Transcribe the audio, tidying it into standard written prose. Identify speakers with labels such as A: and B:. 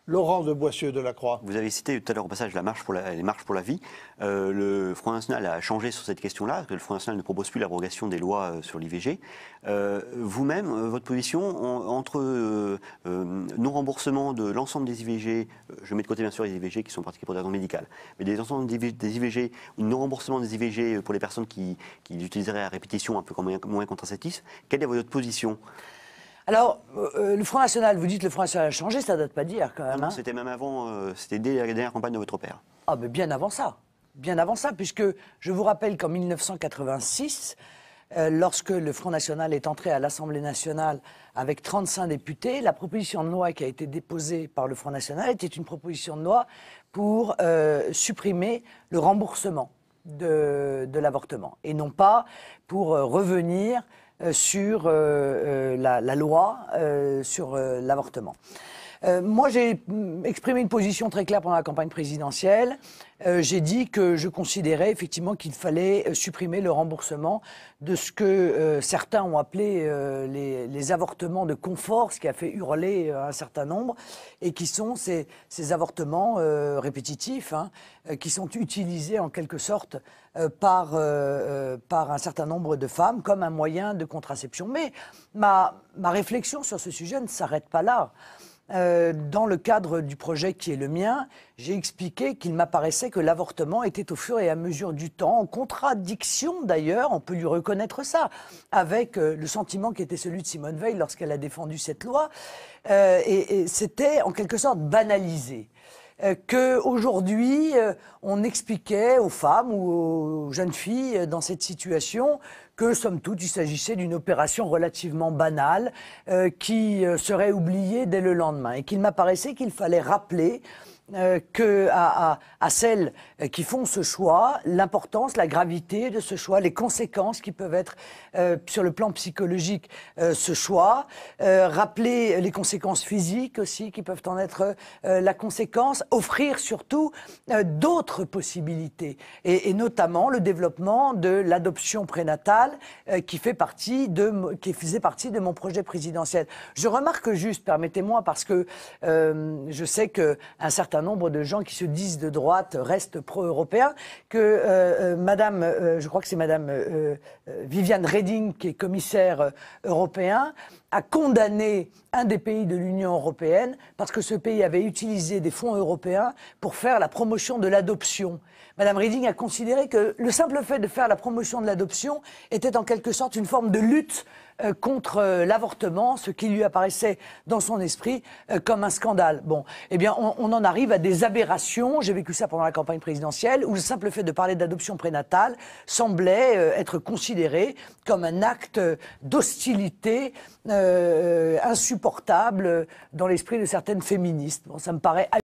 A: Laurent de Boissieu-Delacroix.
B: Vous avez cité tout à l'heure au passage les marches pour la vie. Le Front National a changé sur cette question-là, que le Front National ne propose plus l'abrogation des lois sur l'IVG. Vous-même, votre position entre non-remboursement de l'ensemble des IVG, je mets de côté bien sûr les IVG qui sont pratiquées pour des raisons médicales, mais des ensembles des IVG, ou non-remboursement des IVG pour les personnes qui l'utiliseraient à répétition un peu comme moyen contraceptif, quelle est votre position ?
C: Alors, le Front National, vous dites le Front National a changé, ça ne date pas d'hier quand même.
B: Non, c'était même avant, c'était dès la dernière campagne de votre père.
C: Ah, mais bien avant ça, puisque je vous rappelle qu'en 1986, lorsque le Front National est entré à l'Assemblée nationale avec 35 députés, la proposition de loi qui a été déposée par le Front National était une proposition de loi pour supprimer le remboursement de l'avortement, et non pas pour revenir sur la loi sur l'avortement. Moi, j'ai exprimé une position très claire pendant la campagne présidentielle. J'ai dit que je considérais effectivement qu'il fallait supprimer le remboursement de ce que certains ont appelé les avortements de confort, ce qui a fait hurler un certain nombre, et qui sont ces avortements répétitifs, qui sont utilisés en quelque sorte par un certain nombre de femmes comme un moyen de contraception. Mais ma réflexion sur ce sujet ne s'arrête pas là. Dans le cadre du projet qui est le mien, j'ai expliqué qu'il m'apparaissait que l'avortement était au fur et à mesure du temps, en contradiction d'ailleurs, on peut lui reconnaître ça, avec le sentiment qui était celui de Simone Veil lorsqu'elle a défendu cette loi, et c'était en quelque sorte banalisé. Qu'aujourd'hui, on expliquait aux femmes ou aux jeunes filles dans cette situation que, somme toute, il s'agissait d'une opération relativement banale qui serait oubliée dès le lendemain. Et qu'il m'apparaissait qu'il fallait rappeler à celles qui font ce choix, l'importance, la gravité de ce choix, les conséquences qui peuvent être sur le plan psychologique ce choix, rappeler les conséquences physiques aussi qui peuvent en être la conséquence, offrir surtout d'autres possibilités et notamment le développement de l'adoption prénatale qui faisait partie de mon projet présidentiel. Je remarque juste, permettez-moi, parce que je sais qu'un certain nombre de gens qui se disent de droite restent pro-européens, que madame, je crois que c'est madame Viviane Reding, qui est commissaire européen, a condamné un des pays de l'Union européenne parce que ce pays avait utilisé des fonds européens pour faire la promotion de l'adoption. Madame Reding a considéré que le simple fait de faire la promotion de l'adoption était en quelque sorte une forme de lutte contre l'avortement, ce qui lui apparaissait dans son esprit comme un scandale. Bon, eh bien, on en arrive à des aberrations. J'ai vécu ça pendant la campagne présidentielle, où le simple fait de parler d'adoption prénatale semblait être considéré comme un acte d'hostilité insupportable dans l'esprit de certaines féministes. Bon, ça me paraît